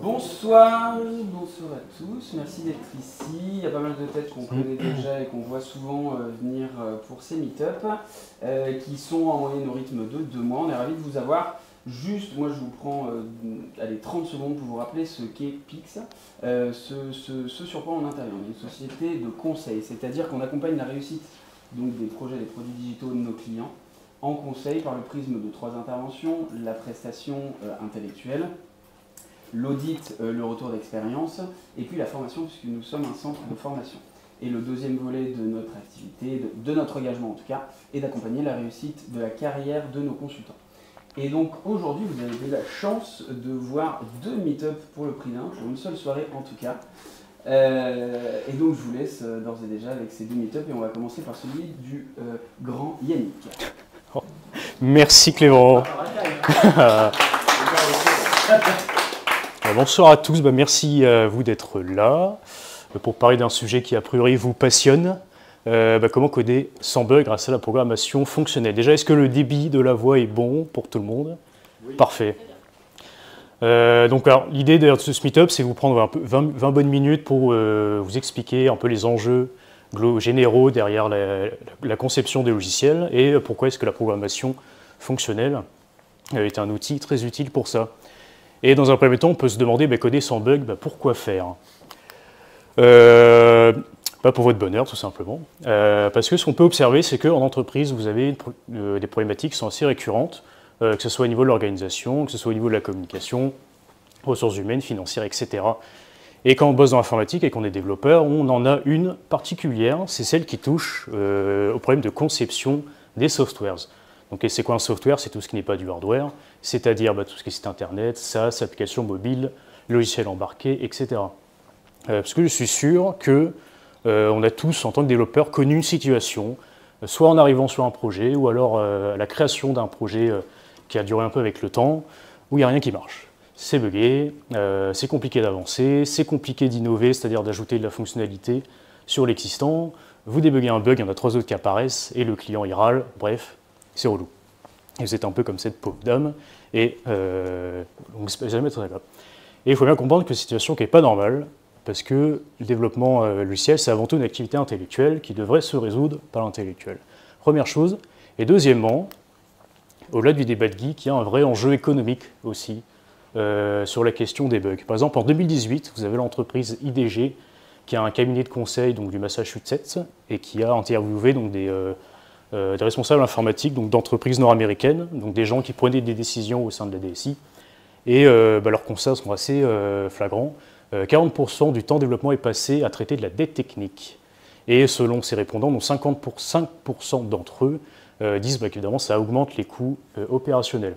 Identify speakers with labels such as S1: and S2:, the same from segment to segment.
S1: Bonsoir, bonsoir à tous, merci d'être ici. Il y a pas mal de têtes qu'on connaît déjà et qu'on voit souvent venir pour ces meet-up qui sont en moyenne au rythme de 2 mois. On est ravis de vous avoir. Juste, moi je vous prends allez, 30 secondes pour vous rappeler ce qu'est Pix, ce sur quoi on intervient. On est une société de conseil, c'est-à-dire qu'on accompagne la réussite donc, des projets, des produits digitaux de nos clients en conseil par le prisme de 3 interventions, la prestation intellectuelle, l'audit, le retour d'expérience, et puis la formation, puisque nous sommes un centre de formation. Et le deuxième volet de notre activité, de notre engagement en tout cas, est d'accompagner la réussite de la carrière de nos consultants. Et donc aujourd'hui, vous avez eu la chance de voir 2 meet-up pour le prix d'un, pour une seule soirée en tout cas. Et donc je vous laisse d'ores et déjà avec ces 2 meet-up, et on va commencer par celui du grand Yannick.
S2: Merci Clément. Bonsoir à tous, merci à vous d'être là pour parler d'un sujet qui a priori vous passionne. Comment coder sans bug grâce à la programmation fonctionnelle. Déjà, est-ce que le débit de la voix est bon pour tout le monde? Oui. Parfait. L'idée de ce meet-up, c'est vous prendre un peu 20 bonnes minutes pour vous expliquer un peu les enjeux généraux derrière la conception des logiciels et pourquoi est-ce que la programmation fonctionnelle est un outil très utile pour ça. Et dans un premier temps, on peut se demander, coder sans bug, pourquoi faire? Pour votre bonheur, tout simplement. Parce que ce qu'on peut observer, c'est qu'en entreprise, vous avez des problématiques qui sont assez récurrentes, que ce soit au niveau de l'organisation, que ce soit au niveau de la communication, ressources humaines, financières, etc. Et quand on bosse dans l'informatique et qu'on est développeur, on en a une particulière, c'est celle qui touche au problème de conception des softwares. Donc, c'est quoi un software? C'est tout ce qui n'est pas du hardware, c'est-à-dire tout ce qui est site internet, SaaS, applications mobiles, logiciels embarqués, etc. Parce que je suis sûr que on a tous, en tant que développeurs, connu une situation, soit en arrivant sur un projet, ou alors la création d'un projet qui a duré un peu avec le temps, où il n'y a rien qui marche. C'est buggé, c'est compliqué d'avancer, c'est compliqué d'innover, c'est-à-dire d'ajouter de la fonctionnalité sur l'existant. Vous débuguez un bug, il y en a 3 autres qui apparaissent, et le client il râle, bref, c'est relou. Et vous êtes un peu comme cette pauvre dame, et donc c'est jamais très agréable. Et il faut bien comprendre que c'est une situation qui n'est pas normale, parce que le développement logiciel, c'est avant tout une activité intellectuelle qui devrait se résoudre par l'intellectuel. Première chose. Et deuxièmement, au-delà du débat de geek, il y a un vrai enjeu économique aussi sur la question des bugs. Par exemple, en 2018, vous avez l'entreprise IDG, qui a un cabinet de conseil donc, du Massachusetts, et qui a interviewé donc, des responsables informatiques d'entreprises nord-américaines, donc des gens qui prenaient des décisions au sein de la DSI, et leurs constats sont assez flagrants. 40% du temps de développement est passé à traiter de la dette technique. Et selon ces répondants, 55% d'entre eux disent qu'évidemment ça augmente les coûts opérationnels.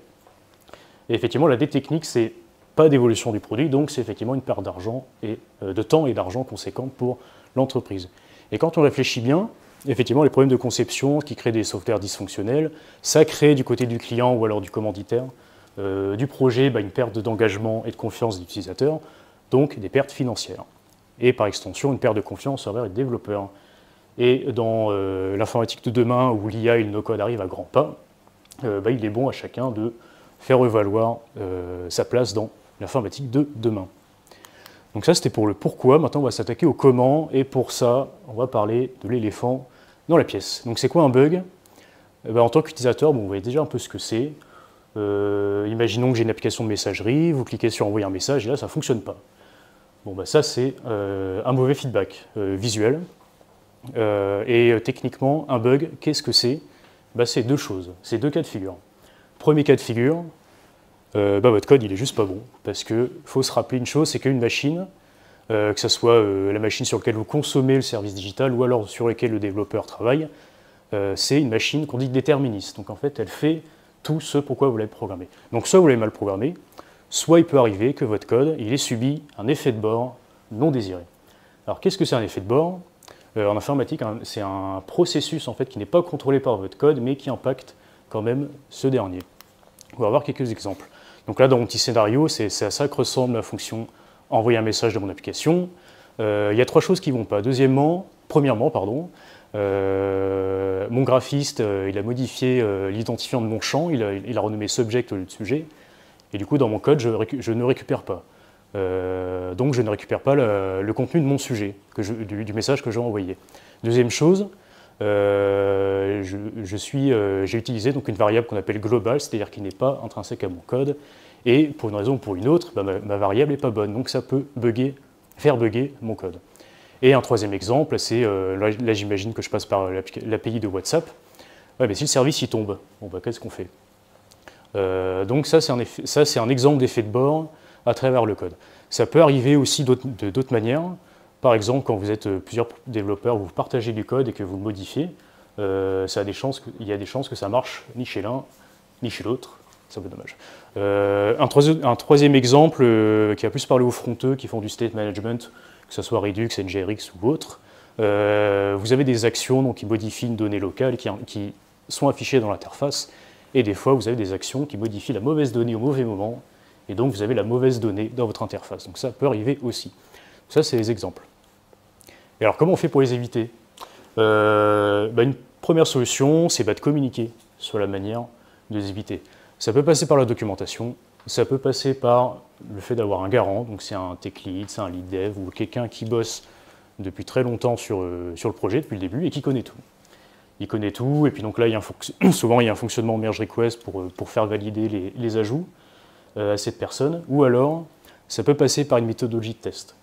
S2: Et effectivement, la dette technique, c'est pas d'évolution du produit, donc c'est effectivement une perte d'argent et de temps et d'argent conséquente pour l'entreprise. Et quand on réfléchit bien, effectivement, les problèmes de conception qui créent des softwares dysfonctionnels, ça crée du côté du client ou alors du commanditaire, du projet, une perte d'engagement et de confiance des utilisateurs, donc des pertes financières. Et par extension, une perte de confiance envers les développeurs. Et dans l'informatique de demain, où l'IA et le no-code arrivent à grands pas, il est bon à chacun de faire valoir sa place dans l'informatique de demain. Donc ça, c'était pour le pourquoi. Maintenant, on va s'attaquer au comment. Et pour ça, on va parler de l'éléphant dans la pièce. Donc c'est quoi un bug? En tant qu'utilisateur, vous voyez déjà un peu ce que c'est. Imaginons que j'ai une application de messagerie, vous cliquez sur envoyer un message et là ça ne fonctionne pas. Ça c'est un mauvais feedback visuel. Et techniquement, un bug, qu'est-ce que c'est? C'est 2 choses, c'est 2 cas de figure. Premier cas de figure, votre code il est juste pas bon, parce qu'il faut se rappeler une chose, c'est qu'une machine, que ce soit la machine sur laquelle vous consommez le service digital ou alors sur laquelle le développeur travaille, c'est une machine qu'on dit déterministe. Donc en fait, elle fait tout ce pourquoi vous l'avez programmé. Donc soit vous l'avez mal programmé, soit il peut arriver que votre code il ait subi un effet de bord non désiré. Alors qu'est-ce que c'est un effet de bord? En informatique, c'est un processus en fait, qui n'est pas contrôlé par votre code, mais qui impacte quand même ce dernier. On va voir quelques exemples. Donc là, dans mon petit scénario, c'est à ça que ressemble la fonction envoyer un message de mon application. Il y a 3 choses qui ne vont pas. Premièrement, mon graphiste, il a modifié l'identifiant de mon champ, il a renommé subject au lieu de sujet, et du coup dans mon code je ne récupère pas. Donc je ne récupère pas le contenu de mon sujet, du message que j'ai envoyé. Deuxième chose, j'ai utilisé donc une variable qu'on appelle global, c'est-à-dire qui n'est pas intrinsèque à mon code, et pour une raison ou pour une autre, ma variable n'est pas bonne, donc ça peut faire bugger mon code. Et un troisième exemple, c'est, là j'imagine que je passe par l'API de WhatsApp. Ouais, mais si le service il tombe, bon, bah, qu'est-ce qu'on fait? Donc ça c'est un exemple d'effet de bord à travers le code. Ça peut arriver aussi de d'autres manières. Par exemple, quand vous êtes plusieurs développeurs, vous partagez du code et que vous le modifiez, il y a des chances que ça marche ni chez l'un ni chez l'autre. C'est un peu dommage. Un troisième exemple qui a plus parlé aux fronteux qui font du state management, que ce soit Redux, NGRX ou autre. Vous avez des actions donc, qui modifient une donnée locale qui sont affichées dans l'interface, et des fois vous avez des actions qui modifient la mauvaise donnée au mauvais moment, et donc vous avez la mauvaise donnée dans votre interface. Donc ça peut arriver aussi. Ça, c'est les exemples. Et alors comment on fait pour les éviter? Une première solution, c'est de communiquer sur la manière de les éviter. Ça peut passer par la documentation, ça peut passer par le fait d'avoir un garant, donc c'est un tech lead, c'est un lead dev ou quelqu'un qui bosse depuis très longtemps sur le projet, depuis le début, et qui connaît tout. Il connaît tout, et puis donc là, souvent il y a un fonctionnement merge request pour faire valider les ajouts à cette personne, ou alors ça peut passer par une méthodologie de test,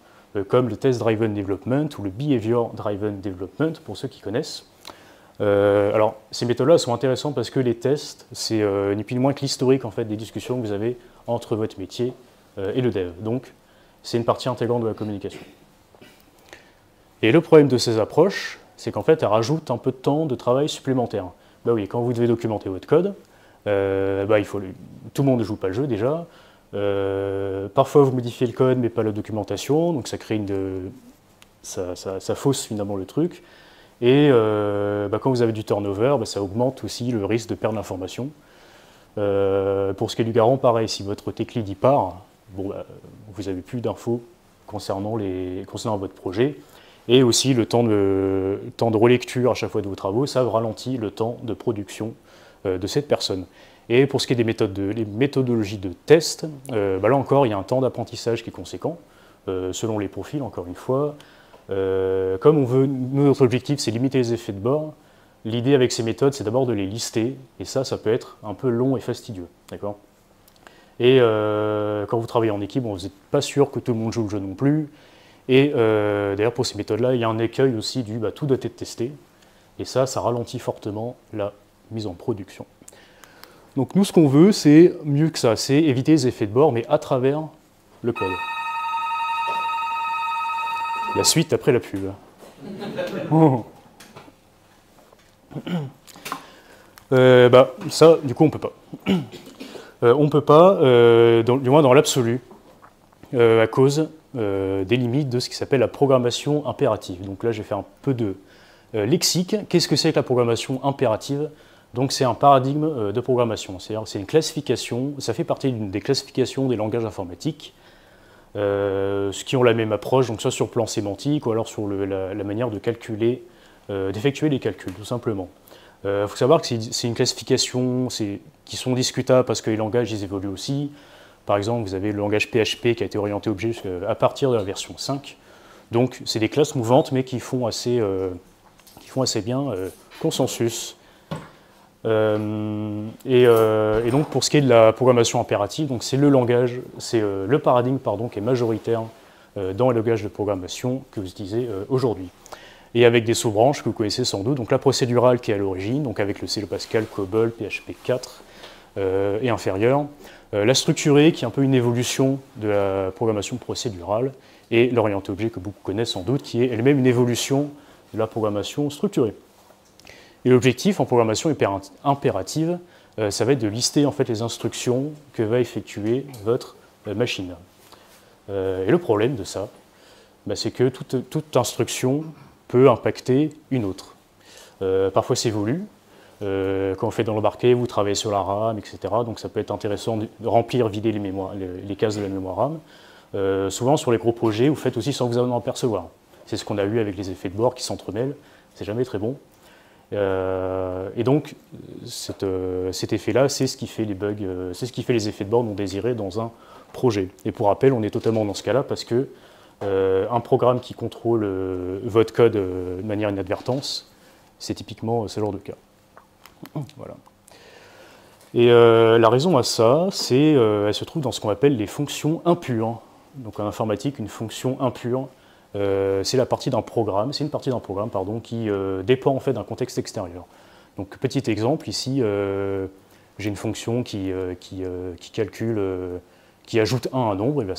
S2: comme le test driven development ou le behavior driven development, pour ceux qui connaissent. Alors, ces méthodes-là sont intéressantes parce que les tests, c'est ni plus ni moins que l'historique en fait, des discussions que vous avez entre votre métier et le dev. Donc, c'est une partie intégrante de la communication. Et le problème de ces approches, c'est qu'en fait, elles rajoutent un peu de temps de travail supplémentaire. Bah oui, quand vous devez documenter votre code, tout le monde ne joue pas le jeu déjà. Parfois, vous modifiez le code, mais pas la documentation, donc ça crée ça fausse finalement le truc. Et quand vous avez du turnover, ça augmente aussi le risque de perdre l'information. Pour ce qui est du garant, pareil, si votre tech lead y part, vous n'avez plus d'infos concernant votre projet. Et aussi le temps de relecture à chaque fois de vos travaux, ça ralentit le temps de production de cette personne. Et pour ce qui est des méthodologies de test, là encore, il y a un temps d'apprentissage qui est conséquent, selon les profils, encore une fois. Comme notre objectif, c'est limiter les effets de bord, l'idée avec ces méthodes, c'est d'abord de les lister, et ça peut être un peu long et fastidieux. D'accord ? Et quand vous travaillez en équipe, vous n'êtes pas sûr que tout le monde joue le jeu non plus. Et d'ailleurs, pour ces méthodes-là, il y a un écueil aussi du tout doit être testé. Et ça ralentit fortement la mise en production. Donc nous, ce qu'on veut, c'est mieux que ça, c'est éviter les effets de bord, mais à travers le code. La suite après la pub. Oh. Ça, du coup, on ne peut pas. On ne peut pas, du moins dans l'absolu, à cause des limites de ce qui s'appelle la programmation impérative. Donc là, j'ai fait un peu de lexique. Qu'est-ce que c'est que la programmation impérative? Donc c'est un paradigme de programmation. C'est une classification, ça fait partie des classifications des langages informatiques, qui ont la même approche, donc soit sur le plan sémantique ou alors sur la manière de calculer, d'effectuer les calculs, tout simplement. Il faut savoir que c'est une classification qui sont discutables parce que les langages ils évoluent aussi. Par exemple, vous avez le langage PHP qui a été orienté objet à partir de la version 5. Donc c'est des classes mouvantes mais qui font assez bien consensus. Et donc pour ce qui est de la programmation impérative, donc c'est le paradigme qui est majoritaire dans les langages de programmation que vous utilisez aujourd'hui. Et avec des sous-branches que vous connaissez sans doute, donc la procédurale qui est à l'origine, donc avec le C, le Pascal, COBOL, PHP 4 et inférieur, la structurée qui est un peu une évolution de la programmation procédurale, et l'orienté objet que beaucoup connaissent sans doute, qui est elle-même une évolution de la programmation structurée. Et l'objectif en programmation impérative, ça va être de lister en fait les instructions que va effectuer votre machine. Et le problème de ça, c'est que toute instruction peut impacter une autre. Parfois c'est voulu. Quand vous faites dans l'embarqué, vous travaillez sur la RAM, etc. Donc ça peut être intéressant de remplir, vider les cases de la mémoire RAM. Souvent sur les gros projets, vous faites aussi sans vous en apercevoir. C'est ce qu'on a eu avec les effets de bord qui s'entremêlent. C'est jamais très bon. Et donc, cet effet-là, c'est ce qui fait les bugs, c'est ce qui fait les effets de bord non désirés dans un projet. Et pour rappel, on est totalement dans ce cas-là parce que un programme qui contrôle votre code de manière inadvertante, c'est typiquement ce genre de cas. Voilà. Et la raison à ça, elle se trouve dans ce qu'on appelle les fonctions impures. Donc en informatique, une fonction impure, c'est une partie d'un programme, qui dépend en fait d'un contexte extérieur. Donc petit exemple, ici, j'ai une fonction qui calcule, qui ajoute 1 à un nombre, et bien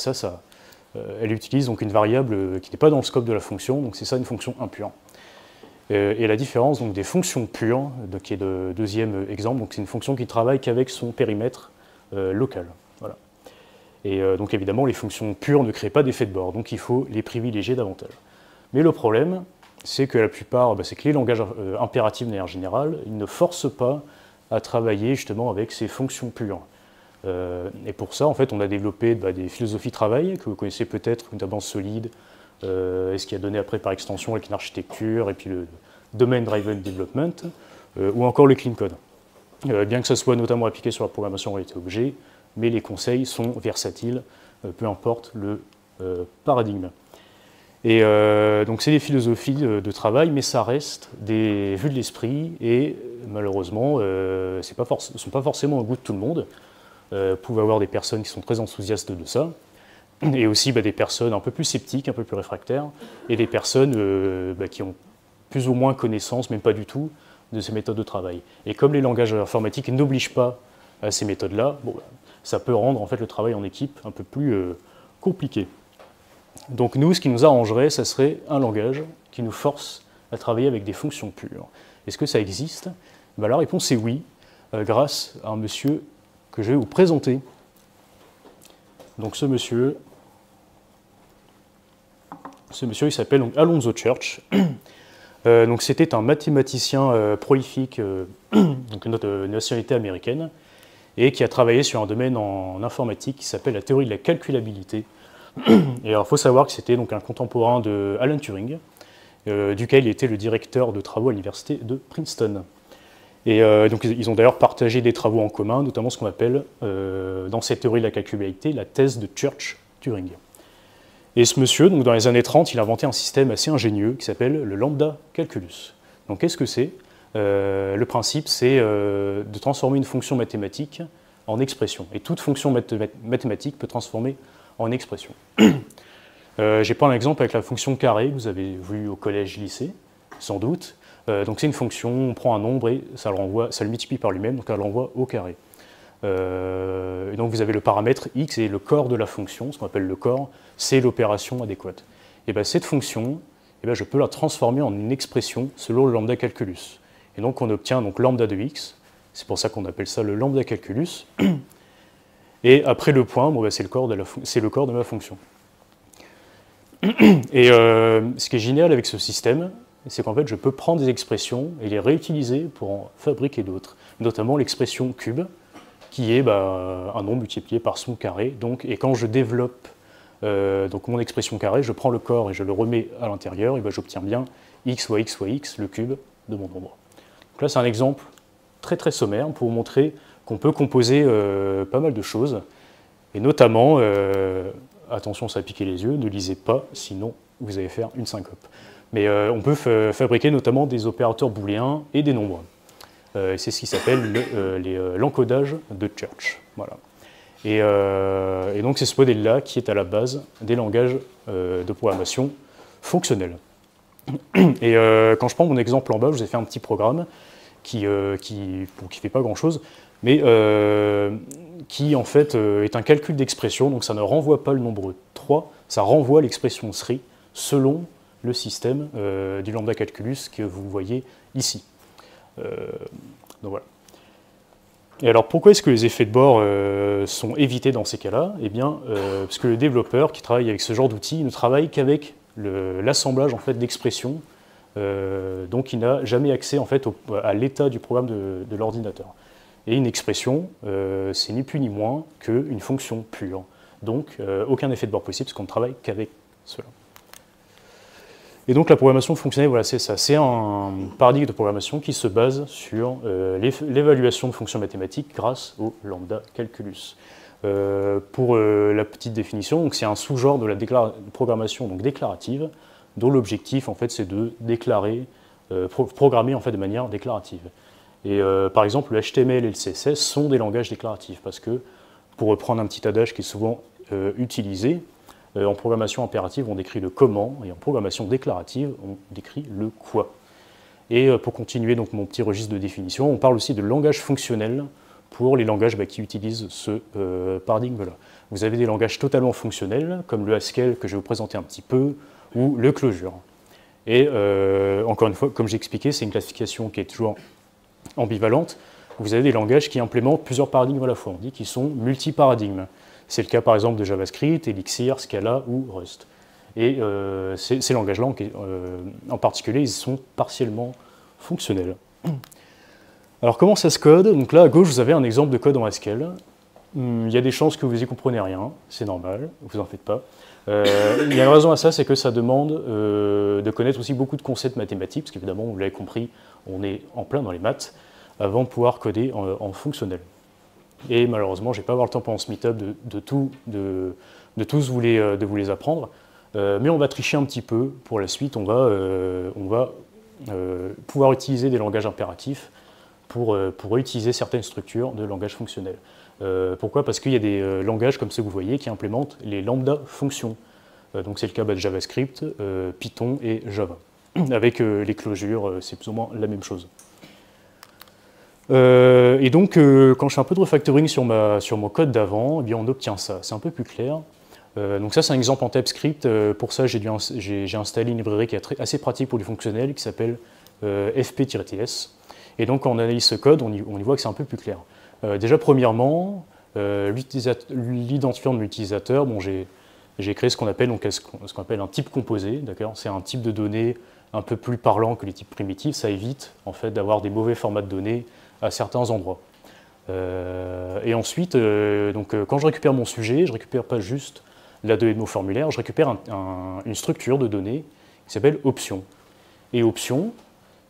S2: elle utilise donc une variable qui n'est pas dans le scope de la fonction, donc c'est ça une fonction impure. Et la différence donc, des fonctions pures, qui est le deuxième exemple, c'est une fonction qui travaille qu'avec son périmètre local. Voilà. Et donc évidemment, les fonctions pures ne créent pas d'effet de bord, donc il faut les privilégier davantage. Mais le problème, c'est que la plupart, c'est que les langages impératifs de manière générale, ils ne forcent pas à travailler justement avec ces fonctions pures. Et pour ça, en fait, on a développé des philosophies de travail que vous connaissez peut-être, notamment Solid, et ce qui a donné après par extension avec l'architecture, et puis le Domain Driven Development, ou encore le Clean Code. Bien que ça soit notamment appliqué sur la programmation réalité objet, mais les conseils sont versatiles, peu importe le paradigme. Et donc c'est des philosophies de travail, mais ça reste des vues de l'esprit, et malheureusement, ne sont pas forcément au goût de tout le monde. Vous pouvez avoir des personnes qui sont très enthousiastes de ça, et aussi des personnes un peu plus sceptiques, un peu plus réfractaires, et des personnes qui ont plus ou moins connaissance, même pas du tout, de ces méthodes de travail. Et comme les langages informatiques n'obligent pas à ces méthodes-là, ça peut rendre en fait le travail en équipe un peu plus compliqué. Donc nous, ce qui nous arrangerait, ça serait un langage qui nous force à travailler avec des fonctions pures. Est-ce que ça existe? La réponse est oui, grâce à un monsieur que je vais vous présenter. Donc ce monsieur, il s'appelle Alonzo Church. Donc c'était un mathématicien prolifique, donc de nationalité américaine, et qui a travaillé sur un domaine en informatique qui s'appelle la théorie de la calculabilité. Et alors il faut savoir que c'était donc un contemporain de Alan Turing, duquel il était le directeur de travaux à l'université de Princeton. Et donc ils ont d'ailleurs partagé des travaux en commun, notamment ce qu'on appelle, dans cette théorie de la calculabilité, la thèse de Church-Turing. Et ce monsieur, donc dans les années 30, il a inventé un système assez ingénieux qui s'appelle le lambda calculus. Donc qu'est-ce que c'est? Le principe, c'est de transformer une fonction mathématique en expression. Et toute fonction mathématique peut transformer en expression. J'ai pris un exemple avec la fonction carré, que vous avez vu au collège-lycée, sans doute. Donc c'est une fonction, on prend un nombre et ça le multiplie par lui-même, donc ça le renvoie au carré. Et donc vous avez le paramètre x et le corps de la fonction, ce qu'on appelle le corps, c'est l'opération adéquate. Et bien cette fonction, je peux la transformer en une expression selon le lambda calculus. Et donc on obtient donc lambda de x, c'est pour ça qu'on appelle ça le lambda calculus. Et après le point, c'est le corps de ma fonction. Et ce qui est génial avec ce système, c'est qu'en fait je peux prendre des expressions et les réutiliser pour en fabriquer d'autres, notamment l'expression cube, qui est un nombre multiplié par son carré. Et quand je développe mon expression carré, je prends le corps et je le remets à l'intérieur, et j'obtiens bien x fois x, le cube de mon nombre. Donc là c'est un exemple très très sommaire pour vous montrer qu'on peut composer pas mal de choses, et notamment, attention ça piquer les yeux, ne lisez pas, sinon vous allez faire une syncope. Mais on peut fabriquer notamment des opérateurs booléens et des nombres. C'est ce qui s'appelle l'encodage de Church. Voilà. Et donc c'est ce modèle-là qui est à la base des langages de programmation fonctionnels. Et quand je prends mon exemple en bas, je vous ai fait un petit programme qui fait pas grand-chose, mais qui en fait est un calcul d'expression, donc ça ne renvoie pas le nombre 3, ça renvoie l'expression SRI selon le système du lambda calculus que vous voyez ici. Donc voilà. Et alors pourquoi est-ce que les effets de bord sont évités dans ces cas-là? Eh bien, parce que le développeur qui travaille avec ce genre d'outils ne travaille qu'avec l'assemblage en fait, d'expressions, donc il n'a jamais accès en fait, à l'état du programme de l'ordinateur. Et une expression, c'est ni plus ni moins qu'une fonction pure. Donc aucun effet de bord possible parce qu'on ne travaille qu'avec cela. Et donc la programmation fonctionnelle, voilà, c'est ça. C'est un paradigme de programmation qui se base sur l'évaluation de fonctions mathématiques grâce au lambda calculus. Pour la petite définition, c'est un sous-genre de la programmation donc déclarative, dont l'objectif en fait c'est de déclarer, programmer en fait de manière déclarative. Et par exemple, le HTML et le CSS sont des langages déclaratifs parce que, pour reprendre un petit adage qui est souvent utilisé, en programmation impérative on décrit le comment et en programmation déclarative on décrit le quoi. Et pour continuer donc mon petit registre de définition, on parle aussi de langage fonctionnel pour les langages qui utilisent ce paradigme-là. Vous avez des langages totalement fonctionnels, comme le Haskell que je vais vous présenter un petit peu, ou le Clojure. Et encore une fois, comme j'ai expliqué, c'est une classification qui est toujours ambivalente. Vous avez des langages qui implémentent plusieurs paradigmes à la fois. On dit qu'ils sont multi-paradigmes. C'est le cas par exemple de JavaScript, Elixir, Scala ou Rust. Et ces langages-là, en particulier, ils sont partiellement fonctionnels. Alors comment ça se code? Donc là, à gauche, vous avez un exemple de code en Haskell. Il y a des chances que vous y compreniez rien, c'est normal, vous en faites pas. Il y a une raison à ça, c'est que ça demande de connaître aussi beaucoup de concepts mathématiques, parce qu'évidemment, vous l'avez compris, on est en plein dans les maths, avant de pouvoir coder en fonctionnel. Et malheureusement, je ne vais pas avoir le temps pendant ce meet-up de tous vous les apprendre, mais on va tricher un petit peu pour la suite, on va pouvoir utiliser des langages impératifs pour utiliser certaines structures de langage fonctionnel. Pourquoi? Parce qu'il y a des langages comme ceux que vous voyez qui implémentent les lambda fonctions. Donc c'est le cas de JavaScript, Python et Java. Avec les closures, c'est plus ou moins la même chose. Et donc quand je fais un peu de refactoring sur mon code d'avant, eh bien on obtient ça. C'est un peu plus clair. Donc ça c'est un exemple en TypeScript. Pour ça j'ai installé une librairie qui est assez pratique pour du fonctionnel qui s'appelle fp-ts. Et donc quand on analyse ce code, on y voit que c'est un peu plus clair. Déjà premièrement, l'identifiant de l'utilisateur, bon, j'ai créé ce qu'on appelle un type composé, c'est un type de données un peu plus parlant que les types primitifs, ça évite en fait d'avoir des mauvais formats de données à certains endroits. Et ensuite, quand je récupère mon sujet, je ne récupère pas juste la donnée de mon formulaire, je récupère une structure de données qui s'appelle option. Et option,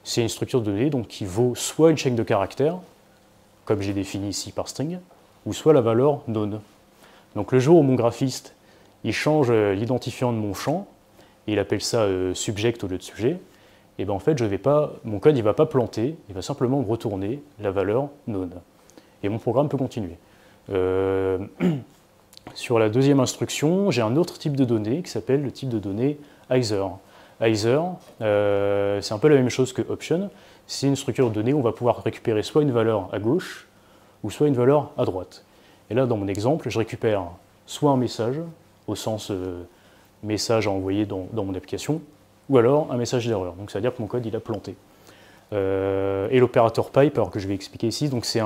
S2: c'est une structure de données donc, qui vaut soit une chaîne de caractères, comme j'ai défini ici par string, ou soit la valeur none. Donc le jour où mon graphiste il change l'identifiant de mon champ, et il appelle ça subject au lieu de sujet, et bien en fait mon code ne va pas planter, il va simplement retourner la valeur none. Et mon programme peut continuer. Sur la deuxième instruction, j'ai un autre type de données qui s'appelle le type de données either. Either, c'est un peu la même chose que option. C'est une structure de données où on va pouvoir récupérer soit une valeur à gauche ou soit une valeur à droite. Et là, dans mon exemple, je récupère soit un message, au sens message à envoyer dans mon application, ou alors un message d'erreur. Donc, ça veut dire que mon code il a planté. Et l'opérateur pipe, alors que je vais expliquer ici, c'est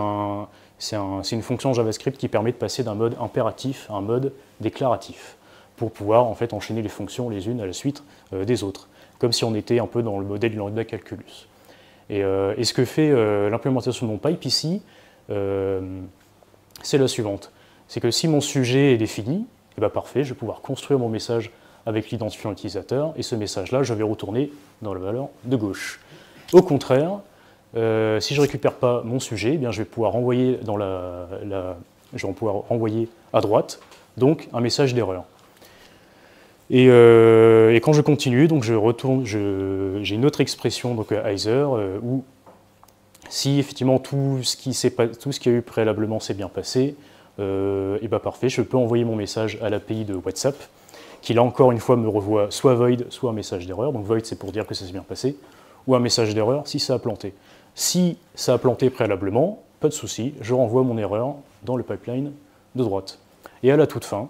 S2: une fonction JavaScript qui permet de passer d'un mode impératif à un mode déclaratif, pour pouvoir en fait enchaîner les fonctions les unes à la suite des autres, comme si on était un peu dans le modèle du lambda calculus. Et ce que fait l'implémentation de mon pipe ici, c'est la suivante. C'est que si mon sujet est défini, et bien parfait, je vais pouvoir construire mon message avec l'identifiant utilisateur, et ce message-là, je vais retourner dans la valeur de gauche. Au contraire, si je ne récupère pas mon sujet, eh bien, je vais pouvoir renvoyer à droite donc un message d'erreur. Et quand je continue, donc j'ai une autre expression, donc either, où si effectivement tout ce qui a eu préalablement s'est bien passé, et bien parfait, je peux envoyer mon message à l'API de WhatsApp, qui là encore une fois me revoit soit void, soit un message d'erreur. Donc void c'est pour dire que ça s'est bien passé, ou un message d'erreur si ça a planté. Si ça a planté préalablement, pas de souci, je renvoie mon erreur dans le pipeline de droite. Et à la toute fin,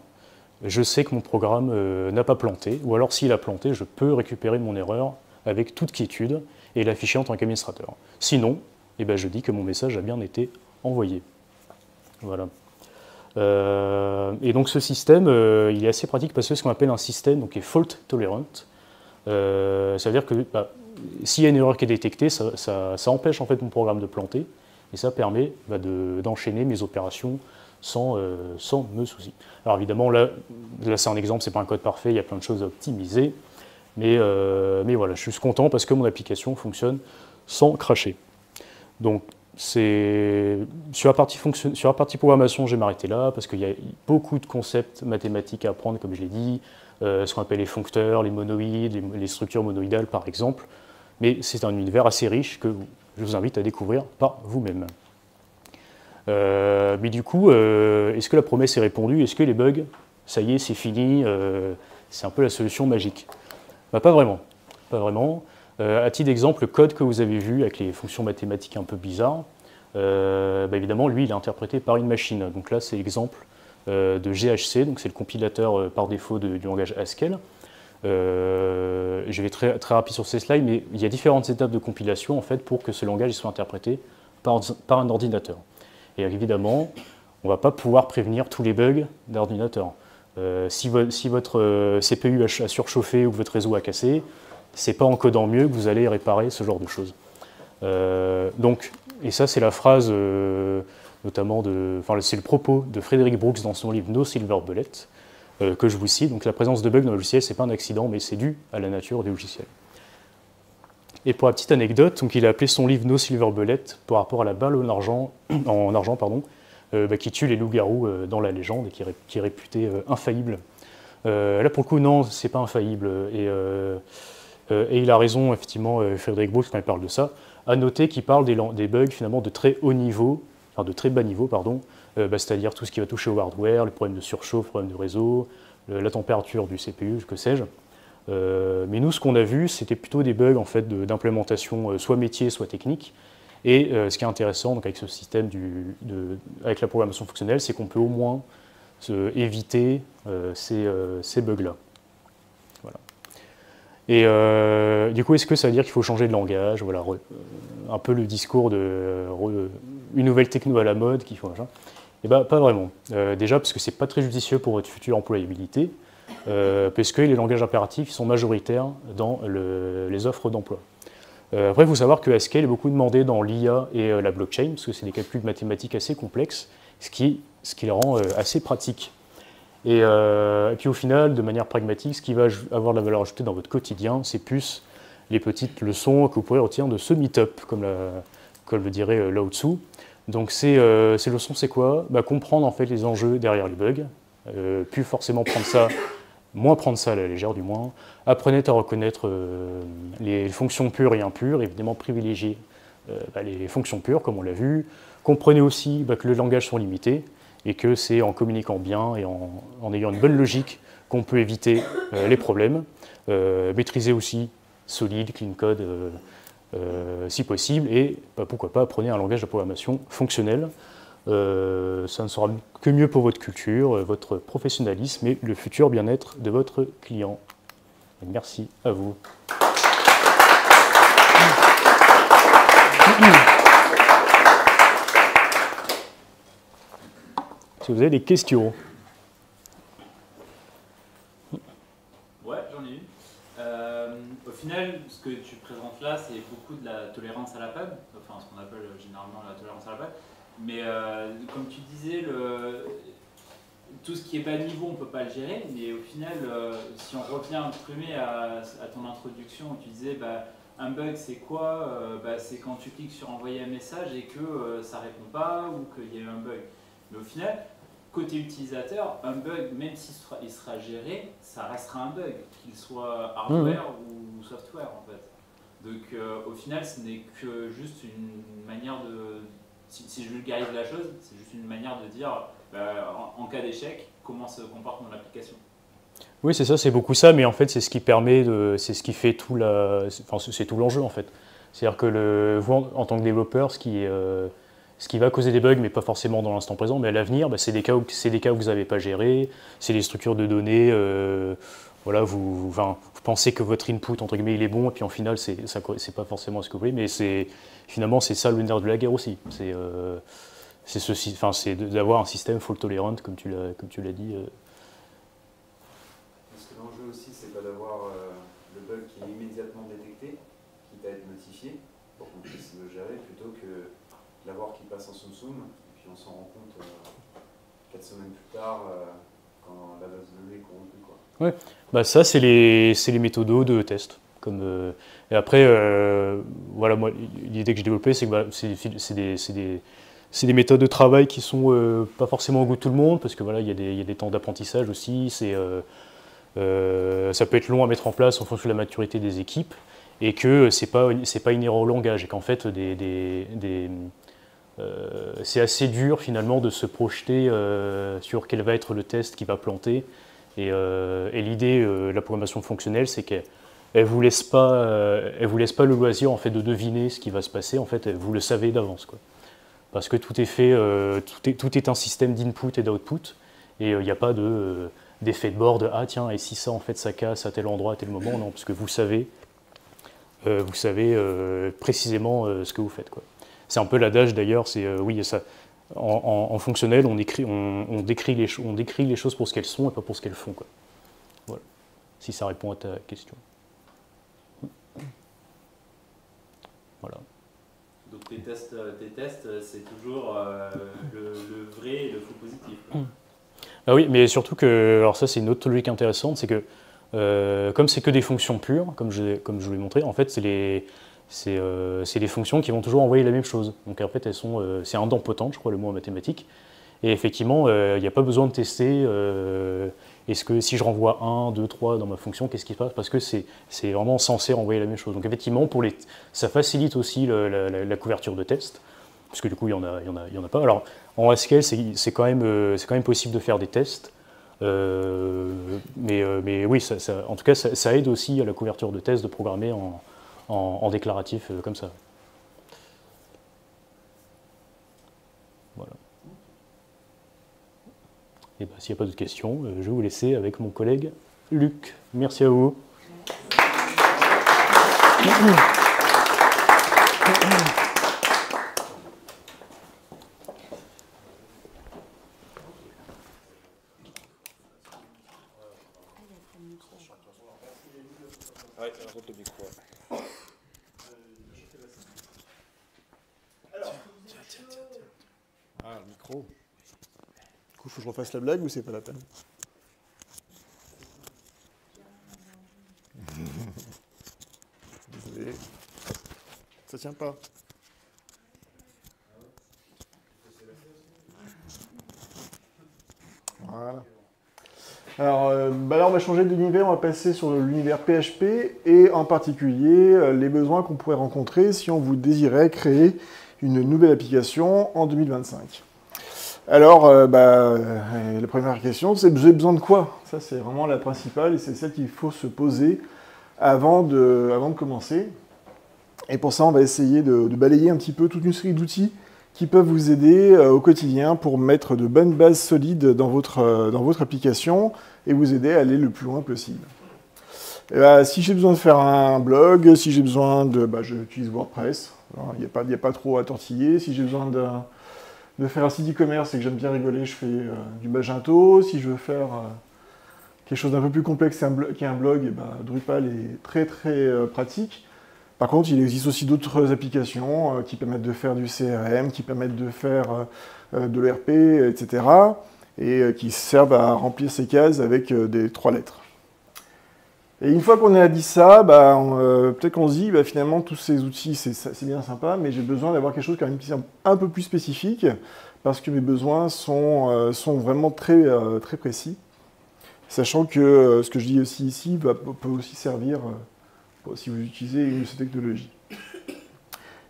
S2: je sais que mon programme n'a pas planté, ou alors s'il a planté, je peux récupérer mon erreur avec toute quiétude et l'afficher en tant qu'administrateur. Sinon, eh ben, je dis que mon message a bien été envoyé. Voilà. Et donc ce système, il est assez pratique parce que c'est ce qu'on appelle un système donc, qui est fault tolerant. Ça veut dire que s'il y a une erreur qui est détectée, ça empêche en fait mon programme de planter et ça permet d'enchaîner mes opérations sans me soucier. Alors évidemment, là c'est un exemple, c'est pas un code parfait, il y a plein de choses à optimiser, mais voilà, je suis content parce que mon application fonctionne sans cracher. Donc sur la partie programmation, je vais m'arrêter là, parce qu'il y a beaucoup de concepts mathématiques à apprendre, comme je l'ai dit, ce qu'on appelle les foncteurs, les monoïdes, les structures monoïdales, par exemple. Mais c'est un univers assez riche que je vous invite à découvrir par vous-même. Mais du coup, est-ce que la promesse est répondue? Est-ce que les bugs, ça y est, c'est fini, c'est un peu la solution magique? Bah, pas vraiment. Pas vraiment. À titre d'exemple, le code que vous avez vu avec les fonctions mathématiques un peu bizarres, bah, évidemment, lui, il est interprété par une machine. Donc là, c'est l'exemple de GHC, donc c'est le compilateur par défaut du langage Haskell. Je vais très rapide sur ces slides, mais il y a différentes étapes de compilation en fait, pour que ce langage soit interprété par un ordinateur. Et évidemment, on ne va pas pouvoir prévenir tous les bugs d'ordinateur. Si votre CPU a surchauffé ou que votre réseau a cassé, c'est pas en codant mieux que vous allez réparer ce genre de choses. Et ça, c'est la phrase notamment c'est le propos de Frederick Brooks dans son livre No Silver Bullet, que je vous cite. Donc la présence de bugs dans le logiciel, c'est pas un accident, mais c'est dû à la nature du logiciel. Et pour la petite anecdote, donc il a appelé son livre No Silver Bullet par rapport à la balle en argent, qui tue les loups-garous dans la légende et qui est réputée infaillible. Là, pour le coup, non, c'est pas infaillible. Et il a raison, effectivement, Frédéric Brooks, quand il parle de ça, à noter qu'il parle des bugs finalement de très haut niveau, enfin de très bas niveau, pardon, c'est-à-dire tout ce qui va toucher au hardware, les problèmes de surchauffe, les problèmes de réseau, la température du CPU, que sais-je. Mais nous, ce qu'on a vu, c'était plutôt des bugs en fait, d'implémentation soit métier, soit technique. Et ce qui est intéressant donc, avec ce système, avec la programmation fonctionnelle, c'est qu'on peut au moins éviter ces bugs-là. Voilà. Et du coup, est-ce que ça veut dire qu'il faut changer de langage? Voilà, un peu le discours de une nouvelle techno à la mode qu'il faut machin. Eh ben, pas vraiment. Déjà parce que c'est pas très judicieux pour votre future employabilité, parce que les langages impératifs sont majoritaires dans les offres d'emploi. Après, il faut savoir que Haskell est beaucoup demandé dans l'IA et la blockchain, parce que c'est des calculs mathématiques assez complexes, ce qui les rend assez pratiques. Et puis au final, de manière pragmatique, ce qui va avoir de la valeur ajoutée dans votre quotidien, c'est plus les petites leçons que vous pourrez retirer de ce meet-up, comme le dirait Lao Tzu. Donc ces leçons, c'est quoi? Comprendre en fait les enjeux derrière les bugs, plus forcément moins prendre ça à la légère du moins. Apprenez à reconnaître les fonctions pures et impures, évidemment privilégier les fonctions pures, comme on l'a vu. Comprenez aussi que les langages sont limités, et que c'est en communiquant bien et en ayant une bonne logique qu'on peut éviter les problèmes. Maîtrisez aussi solide, clean code, si possible, et pourquoi pas apprenez un langage de programmation fonctionnel. Ça ne sera que mieux pour votre culture, votre professionnalisme et le futur bien-être de votre client. Et merci à vous. Si vous avez des questions.
S3: Ouais, j'en ai une. Au final, ce que tu présentes là, c'est beaucoup de la tolérance à la panne, enfin ce qu'on appelle généralement la tolérance à la panne. Mais comme tu disais, tout ce qui est bas niveau, on ne peut pas le gérer. Mais au final, si on revient à ton introduction, où tu disais un bug c'est quoi? C'est quand tu cliques sur envoyer un message et que ça ne répond pas ou qu'il y a eu un bug. Mais au final, côté utilisateur, un bug, même s'il sera géré, ça restera un bug, qu'il soit hardware ou software en fait. Donc au final, ce n'est que juste une manière de... Si je vulgarise la chose, c'est juste une manière de dire, en cas d'échec, comment se comporte mon application.
S2: Oui, c'est ça, c'est beaucoup ça, mais en fait, c'est ce qui permet c'est ce qui fait c'est tout l'enjeu en fait. C'est-à-dire que vous, en tant que développeur, ce qui va causer des bugs, mais pas forcément dans l'instant présent, mais à l'avenir, c'est des cas où vous n'avez pas géré, c'est des structures de données, voilà, vous pensez que votre input, entre guillemets, il est bon, et puis en final, c'est pas forcément ce que vous voulez, mais finalement, c'est ça le nerf de la guerre aussi. C'est d'avoir un système fault tolerant, comme tu l'as dit.
S4: Parce que l'enjeu aussi, c'est pas d'avoir le bug qui est immédiatement détecté, qui va être notifié, pour qu'on puisse le gérer, plutôt que l'avoir qui passe en soum-soum, et puis on s'en rend compte 4 semaines plus tard, quand la base de données est corrompue.
S2: Ouais. Ça, c'est les méthodos de test. Et après, voilà, moi, l'idée que j'ai développée, c'est que voilà, c'est des méthodes de travail qui sont pas forcément au goût de tout le monde, parce que voilà, il y a des temps d'apprentissage aussi. Ça peut être long à mettre en place en fonction de la maturité des équipes, et que c'est pas inhérent au langage, et qu'en fait, c'est assez dur finalement de se projeter sur quel va être le test qui va planter. Et l'idée de la programmation fonctionnelle, c'est qu'elle vous laisse pas le loisir en fait de deviner ce qui va se passer. En fait, vous le savez d'avance, quoi. Parce que tout est fait, tout est un système d'input et d'output, et il n'y a pas d'effet de bord ah tiens, et si ça en fait ça casse à tel endroit à tel moment, non, parce que vous savez précisément ce que vous faites, quoi. C'est un peu l'adage d'ailleurs, c'est oui, ça. En fonctionnel, on décrit les choses pour ce qu'elles sont et pas pour ce qu'elles font, quoi. Voilà. Si ça répond à ta question. Voilà.
S3: Donc tes tests c'est toujours le vrai et le faux positif.
S2: Ah oui, mais surtout que, alors ça c'est une autre logique intéressante, c'est que comme c'est que des fonctions pures, comme je vous l'ai montré, en fait c'est des fonctions qui vont toujours envoyer la même chose. Donc en fait c'est idempotent, je crois le mot en mathématiques. Et effectivement, il n'y a pas besoin de tester est-ce que si je renvoie 1, 2, 3 dans ma fonction, qu'est-ce qui se passe? Parce que c'est vraiment censé renvoyer la même chose. Donc effectivement, ça facilite aussi la couverture de test, parce que du coup, il y en a pas. Alors en SQL, c'est quand même possible de faire des tests, mais oui, en tout cas, ça aide aussi à la couverture de tests de programmer en déclaratif comme ça. Voilà. Et ben, s'il n'y a pas d'autres questions, je vais vous laisser avec mon collègue Luc. Merci à vous.
S5: Ah, le micro. Du coup, il faut que je refasse la blague ou c'est pas la peine? Désolé. Ça tient pas. Voilà. Alors, là, on va changer d'univers, on va passer sur l'univers PHP et en particulier les besoins qu'on pourrait rencontrer si on vous désirait créer une nouvelle application en 2025. Alors, la première question, c'est vous avez besoin de quoi? Ça, c'est vraiment la principale et c'est celle qu'il faut se poser avant de commencer. Et pour ça, on va essayer de balayer un petit peu toute une série d'outils qui peuvent vous aider au quotidien pour mettre de bonnes bases solides dans votre application et vous aider à aller le plus loin possible. Si j'ai besoin de faire un blog, si j'ai besoin de... j'utilise WordPress, il n'y a pas trop à tortiller. Si j'ai besoin de faire un site e-commerce et que j'aime bien rigoler, je fais du Magento. Si je veux faire quelque chose d'un peu plus complexe qu'un blog, Drupal est très très pratique. Par contre, il existe aussi d'autres applications qui permettent de faire du CRM, qui permettent de faire de l'ERP, etc. et qui servent à remplir ces cases avec des 3 lettres. Et une fois qu'on a dit ça, peut-être qu'on se dit, finalement, tous ces outils, c'est bien sympa, mais j'ai besoin d'avoir quelque chose quand même un peu plus spécifique, parce que mes besoins sont vraiment très, très précis, sachant que ce que je dis aussi ici peut aussi servir si vous utilisez cette technologie.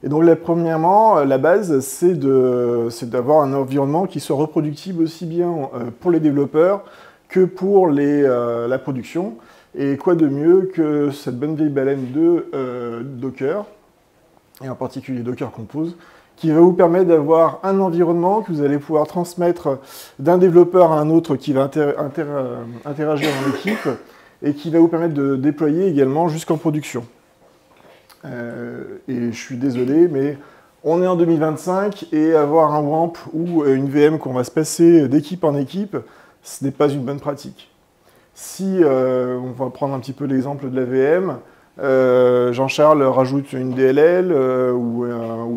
S5: Et donc, premièrement, la base, c'est d'avoir un environnement qui soit reproductible aussi bien pour les développeurs que pour la production. Et quoi de mieux que cette bonne vieille baleine de Docker, et en particulier Docker Compose, qui va vous permettre d'avoir un environnement que vous allez pouvoir transmettre d'un développeur à un autre qui va interagir dans l'équipe, et qui va vous permettre de déployer également jusqu'en production. Et je suis désolé, mais on est en 2025, et avoir un WAMP ou une VM qu'on va se passer d'équipe en équipe, ce n'est pas une bonne pratique. Si, on va prendre un petit peu l'exemple de la VM, Jean-Charles rajoute une DLL ou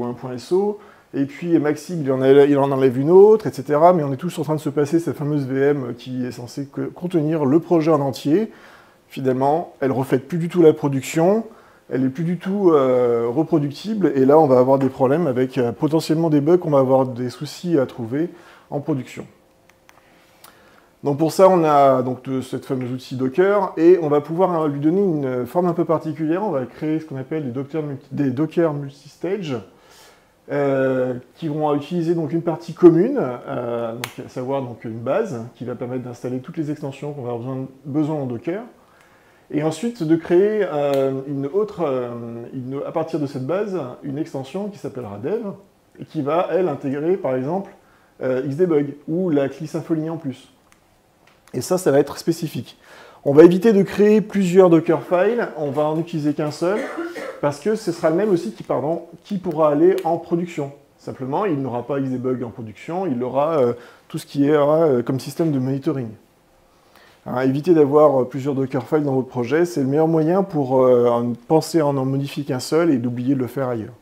S5: un point .so, et puis Maxime il en enlève une autre, etc. Mais on est tous en train de se passer cette fameuse VM qui est censée contenir le projet en entier. finalement, elle ne reflète plus du tout la production, elle n'est plus du tout reproductible, et là, on va avoir des problèmes avec potentiellement des bugs, on va avoir des soucis à trouver en production. Donc pour ça, on a donc cette fameuse outil Docker, et on va pouvoir lui donner une forme un peu particulière. On va créer ce qu'on appelle des Docker multistage, qui vont utiliser donc une partie commune, à savoir donc une base, qui va permettre d'installer toutes les extensions qu'on va avoir besoin en Docker, et ensuite de créer à partir de cette base, une extension qui s'appellera dev, et qui va, elle, intégrer par exemple Xdebug, ou la CLI Symfony en plus. Et ça va être spécifique. On va éviter de créer plusieurs Dockerfiles, on va en utiliser qu'un seul, parce que ce sera le même aussi qui pourra aller en production. Simplement, il n'aura pas Xdebug en production, il aura tout ce qui est comme système de monitoring. Alors, éviter d'avoir plusieurs Dockerfiles dans votre projet, c'est le meilleur moyen pour penser à en modifier qu'un seul et d'oublier de le faire ailleurs.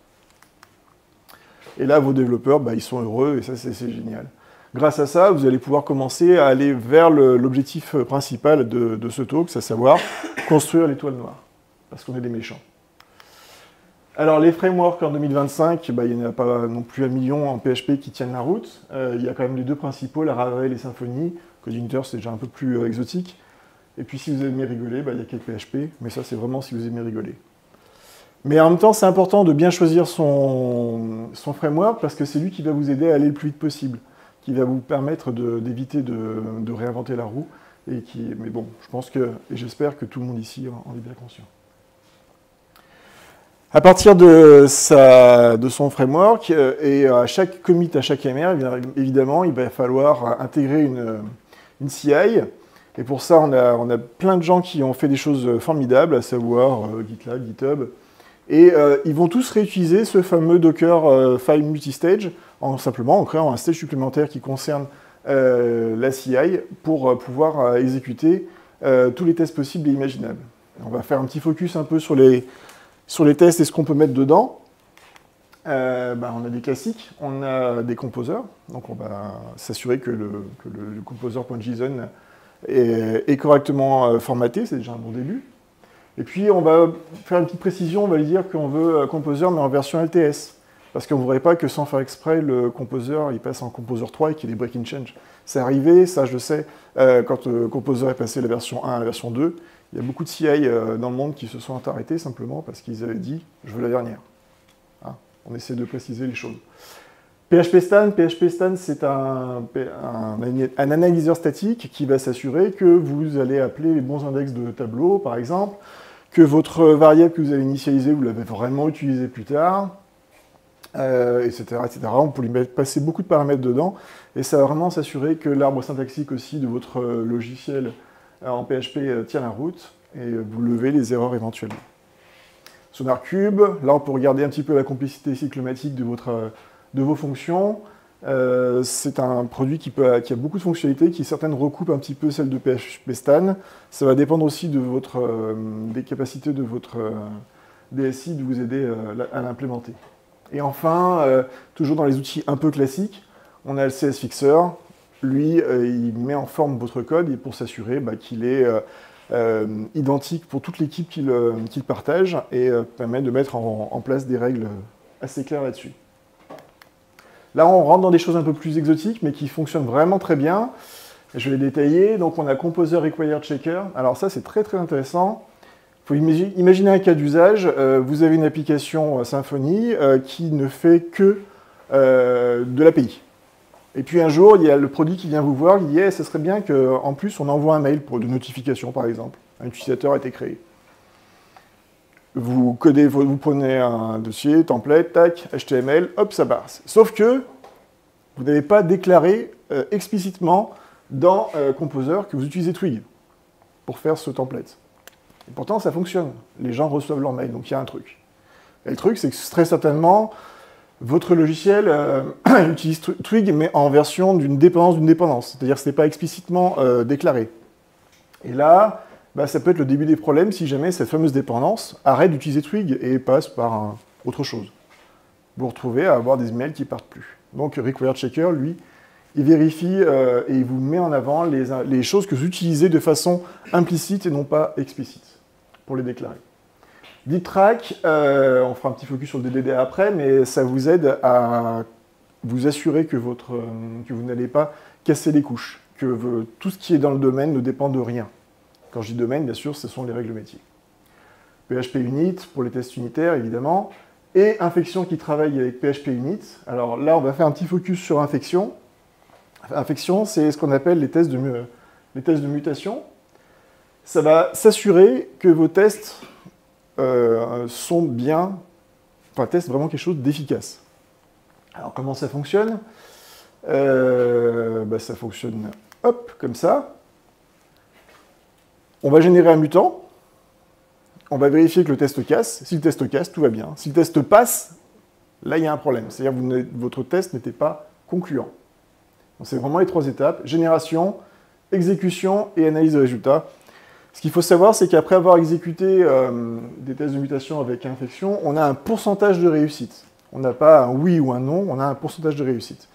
S5: Et là, vos développeurs, ils sont heureux, et ça, c'est génial. Grâce à ça, vous allez pouvoir commencer à aller vers l'objectif principal de ce talk, à savoir construire l'étoile noire, parce qu'on est des méchants. Alors, les frameworks en 2025, il n'y en a pas non plus 1 million en PHP qui tiennent la route. Il y a quand même les deux principaux, Laravel et Symfony. CodeInter, c'est déjà un peu plus exotique. Et puis, si vous aimez rigoler, il y a quelques PHP, mais ça, c'est vraiment si vous aimez rigoler. Mais en même temps, c'est important de bien choisir son framework, parce que c'est lui qui va vous aider à aller le plus vite possible, qui va vous permettre d'éviter de réinventer la roue. Mais bon, je pense et j'espère que tout le monde ici en est bien conscient. À partir de son framework, et à chaque commit, à chaque MR, évidemment, il va falloir intégrer une CI. Et pour ça, on a plein de gens qui ont fait des choses formidables, à savoir GitLab, GitHub. Et ils vont tous réutiliser ce fameux Docker file multistage, simplement en créant un stage supplémentaire qui concerne la CI pour pouvoir exécuter tous les tests possibles et imaginables. On va faire un petit focus un peu sur les tests et ce qu'on peut mettre dedans. On a des classiques, on a des composers, donc on va s'assurer que le composer.json est correctement formaté, c'est déjà un bon début. Et puis on va faire une petite précision, on va lui dire qu'on veut composer mais en version LTS. Parce qu'on ne voudrait pas que sans faire exprès, le composer il passe en composer 3 et qu'il y ait des break-in change. C'est arrivé, ça je le sais, quand le composer est passé de la version 1 à la version 2, il y a beaucoup de CI dans le monde qui se sont arrêtés simplement parce qu'ils avaient dit « je veux la dernière ». On essaie de préciser les choses. PHPStan, c'est un analyseur statique qui va s'assurer que vous allez appeler les bons index de tableau, par exemple, que votre variable que vous avez initialisée, vous l'avez vraiment utilisée plus tard, etc., etc. On peut lui passer beaucoup de paramètres dedans, et ça va vraiment s'assurer que l'arbre syntaxique aussi de votre logiciel en PHP tient la route, et vous levez les erreurs éventuellement. SonarCube, là on peut regarder un petit peu la complexité cyclomatique de vos fonctions. C'est un produit qui a beaucoup de fonctionnalités, qui certaines recoupent un petit peu celles de PHPStan. Ça va dépendre aussi des capacités de votre DSI de vous aider à l'implémenter. Et enfin, toujours dans les outils un peu classiques, on a le CS Fixer. Lui, il met en forme votre code et pour s'assurer qu'il est identique pour toute l'équipe qu'il partage et permet de mettre en place des règles assez claires là-dessus. Là, on rentre dans des choses un peu plus exotiques, mais qui fonctionnent vraiment très bien. Je vais les détailler. Donc, on a Composer Required Checker. Alors ça, c'est très très intéressant. Il faut imaginer un cas d'usage. Vous avez une application Symfony qui ne fait que de l'API. Et puis un jour, il y a le produit qui vient vous voir, il dit « ce serait bien qu'en plus, on envoie un mail de notification, par exemple. Un utilisateur a été créé. » Vous prenez un dossier, template, tac, HTML, hop, ça passe. Sauf que vous n'avez pas déclaré explicitement dans Composer que vous utilisez Twig pour faire ce template. Et pourtant, ça fonctionne. Les gens reçoivent leur mail, donc il y a un truc. Et le truc, c'est que très certainement, votre logiciel utilise Twig, mais en version d'une dépendance. C'est-à-dire que ce n'est pas explicitement déclaré. Et là, ça peut être le début des problèmes si jamais cette fameuse dépendance arrête d'utiliser Twig et passe par autre chose. Vous vous retrouvez à avoir des emails qui ne partent plus. Donc Required Checker, lui, il vérifie et il vous met en avant les choses que vous utilisez de façon implicite et non pas explicite pour les déclarer. DeepTrack, on fera un petit focus sur le DDD après, mais ça vous aide à vous assurer que vous n'allez pas casser les couches, que tout ce qui est dans le domaine ne dépend de rien. Quand je dis domaine, bien sûr, ce sont les règles métiers. PHP Unit pour les tests unitaires, évidemment, et Infection qui travaille avec PHP Unit. Alors là, on va faire un petit focus sur Infection. Infection, c'est ce qu'on appelle les tests de mutation. Ça va s'assurer que vos tests sont bien, enfin, testent vraiment quelque chose d'efficace. Alors, comment ça fonctionne? Ça fonctionne, hop, comme ça. On va générer un mutant. On va vérifier que le test casse. Si le test casse, tout va bien. Si le test passe, là, il y a un problème. C'est-à-dire que votre test n'était pas concluant. Donc, c'est vraiment les 3 étapes. Génération, exécution et analyse de résultats. Ce qu'il faut savoir, c'est qu'après avoir exécuté des tests de mutation avec infection, on a un pourcentage de réussite. On n'a pas un oui ou un non, on a un pourcentage de réussite.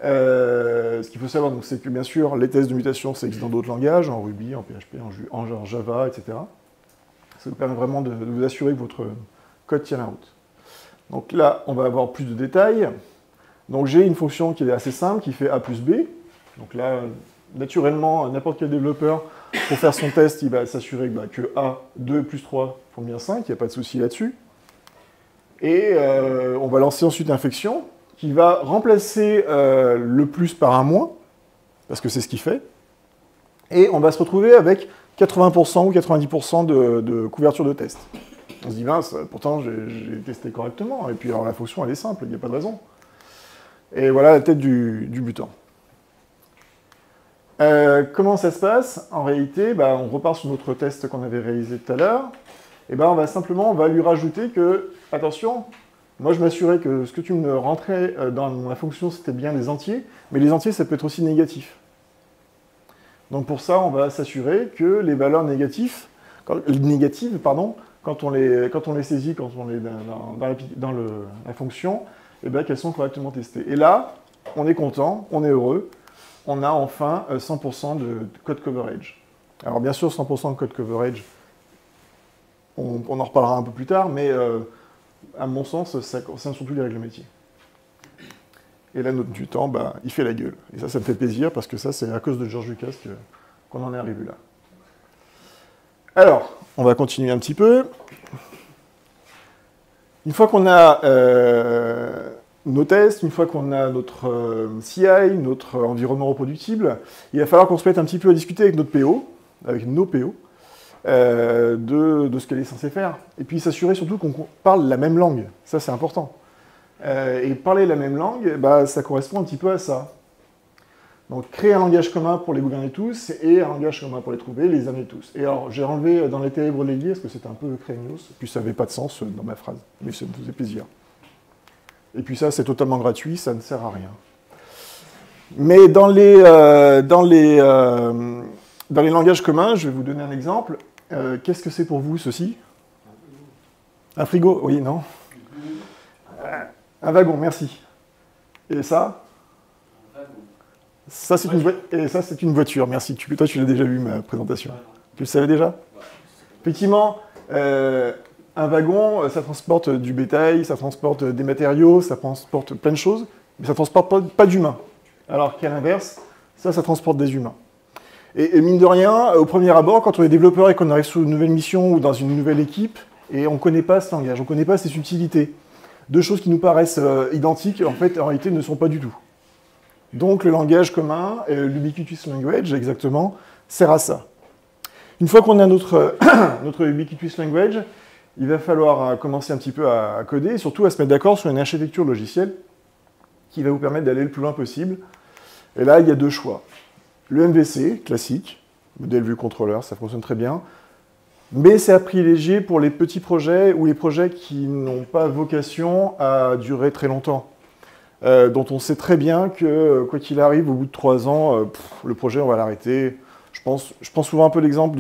S5: Ce qu'il faut savoir, c'est que bien sûr, les tests de mutation, ça existe dans d'autres langages, en Ruby, en PHP, en Java, etc. Ça vous permet vraiment de vous assurer que votre code tient la route. Donc là, on va avoir plus de détails. Donc j'ai une fonction qui est assez simple, qui fait A plus B. Donc là, naturellement, n'importe quel développeur, pour faire son test, il va s'assurer que A, 2 plus 3 font bien 5, il n'y a pas de souci là-dessus. Et on va lancer ensuite Infection, qui va remplacer le plus par un moins, parce que c'est ce qu'il fait. Et on va se retrouver avec 80% ou 90% de couverture de test. On se dit, mince, pourtant j'ai testé correctement. Et puis alors la fonction, elle est simple, il n'y a pas de raison. Et voilà la tête du butant. Comment ça se passe? En réalité, on repart sur notre test qu'on avait réalisé tout à l'heure. Et on va lui rajouter que, attention, moi je m'assurais que ce que tu me rentrais dans la fonction, c'était bien les entiers, mais les entiers, ça peut être aussi négatif. Donc pour ça, on va s'assurer que les valeurs négatives, quand on les saisit, quand on est dans la fonction, qu'elles sont correctement testées. Et là, on est content, on est heureux, on a enfin 100% de code coverage. Alors bien sûr, 100% de code coverage, on en reparlera un peu plus tard, mais à mon sens, ça concerne surtout les règles métiers. Et là, notre mutant, il fait la gueule. Et ça me fait plaisir, parce que ça, c'est à cause de George Lucas qu'on en est arrivé là. Alors, on va continuer un petit peu. Une fois qu'on a nos tests, une fois qu'on a notre CI, notre environnement reproductible, il va falloir qu'on se mette un petit peu à discuter avec notre PO, avec nos PO, de ce qu'elle est censée faire. Et puis s'assurer surtout qu'on parle la même langue. Ça, c'est important. Et parler la même langue, ça correspond un petit peu à ça. Donc, créer un langage commun pour les gouverner tous et un langage commun pour les trouver, les amener tous. Et alors, j'ai enlevé dans les ténèbres léguées parce que c'était un peu craignos, puis ça n'avait pas de sens dans ma phrase, mais ça me faisait plaisir. Et puis ça, c'est totalement gratuit, ça ne sert à rien. Mais dans les langages communs, je vais vous donner un exemple. Qu'est-ce que c'est pour vous, ceci? Un frigo? Oui, non? Un wagon, merci. Et ça? Ça, c'est une voiture, merci. Toi, tu l'as déjà vu, ma présentation. Tu le savais déjà? Effectivement, un wagon, ça transporte du bétail, ça transporte des matériaux, ça transporte plein de choses, mais ça ne transporte pas d'humains. Alors qu'à l'inverse, ça transporte des humains. Et mine de rien, au premier abord, quand on est développeur et qu'on arrive sur une nouvelle mission ou dans une nouvelle équipe, et on ne connaît pas ce langage, on ne connaît pas ses utilités, deux choses qui nous paraissent identiques, en fait, en réalité, ne sont pas du tout. Donc le langage commun, l'ubiquitous language, exactement, sert à ça. Une fois qu'on a notre ubiquitous language, il va falloir commencer un petit peu à coder, et surtout à se mettre d'accord sur une architecture logicielle qui va vous permettre d'aller le plus loin possible. Et là, il y a deux choix. Le MVC, classique, modèle vue contrôleur, ça fonctionne très bien, mais c'est à privilégier pour les petits projets ou les projets qui n'ont pas vocation à durer très longtemps. Dont on sait très bien que, quoi qu'il arrive, au bout de 3 ans, le projet, on va l'arrêter. Je prends souvent un peu l'exemple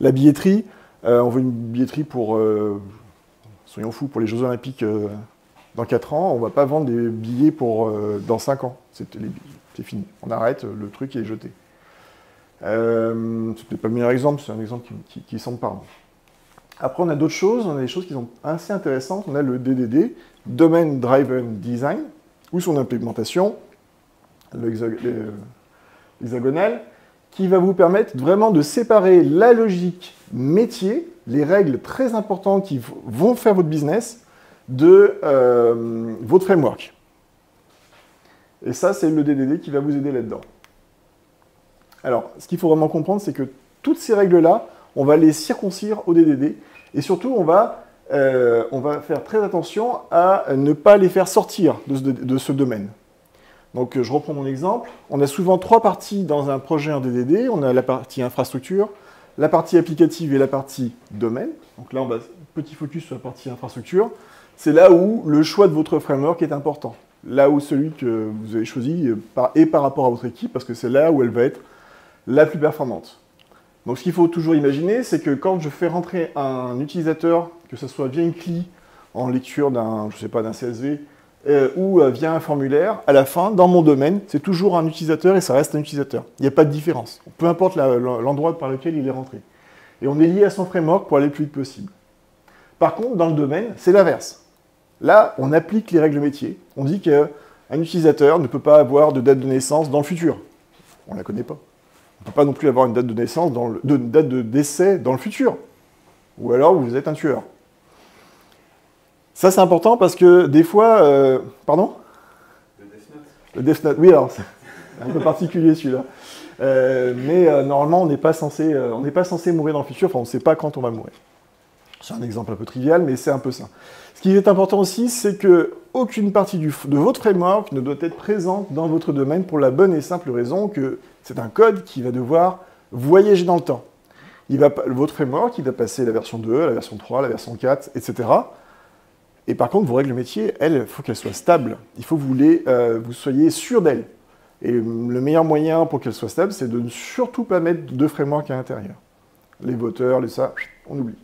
S5: la billetterie. On veut une billetterie pour, soyons fous, pour les Jeux Olympiques dans 4 ans. On ne va pas vendre des billets dans 5 ans. C'est fini. On arrête, le truc est jeté. C'est peut-être pas le meilleur exemple, c'est un exemple qui semble parlant. Après, on a d'autres choses, on a des choses qui sont assez intéressantes. On a le DDD, Domain Driven Design, ou son implémentation, l'hexagonal, qui va vous permettre vraiment de séparer la logique métier, les règles très importantes qui vont faire votre business, de votre framework. Et ça, c'est le DDD qui va vous aider là-dedans. Alors, ce qu'il faut vraiment comprendre, c'est que toutes ces règles-là, on va les circoncire au DDD, et surtout, on va faire très attention à ne pas les faire sortir de ce domaine. Donc, je reprends mon exemple. On a souvent 3 parties dans un projet en DDD. On a la partie infrastructure, la partie applicative et la partie domaine. Donc là, on va petit focus sur la partie infrastructure. C'est là où le choix de votre framework est important. Là où celui que vous avez choisi est par rapport à votre équipe, parce que c'est là où elle va être la plus performante. Donc ce qu'il faut toujours imaginer, c'est que quand je fais rentrer un utilisateur, que ce soit via une CLI, en lecture d'un CSV, ou via un formulaire, à la fin, dans mon domaine, c'est toujours un utilisateur et ça reste un utilisateur. Il n'y a pas de différence. Peu importe l'endroit par lequel il est rentré. Et on est lié à son framework pour aller le plus vite possible. Par contre, dans le domaine, c'est l'inverse. Là, on applique les règles métiers. On dit qu'un utilisateur ne peut pas avoir de date de naissance dans le futur. On ne la connaît pas. On ne peut pas non plus avoir une date de naissance, date de décès dans le futur. Ou alors, vous êtes un tueur. Ça, c'est important parce que des fois... Pardon ?
S4: Le Death Note.
S5: Le Death Note, oui, alors, c'est un peu particulier celui-là. Mais normalement, on n'est pas censé mourir dans le futur, enfin, on ne sait pas quand on va mourir. C'est un exemple un peu trivial, mais c'est un peu ça. Ce qui est important aussi, c'est qu'aucune partie de votre framework ne doit être présente dans votre domaine pour la bonne et simple raison que c'est un code qui va devoir voyager dans le temps. Votre framework, il va passer la version 2, la version 3, la version 4, etc. Et par contre, vos règles métiers, elles, il faut qu'elles soient stables. Il faut que vous soyez sûr d'elles. Et le meilleur moyen pour qu'elles soient stables, c'est de ne surtout pas mettre de framework à l'intérieur. Les voteurs, ça, on oublie.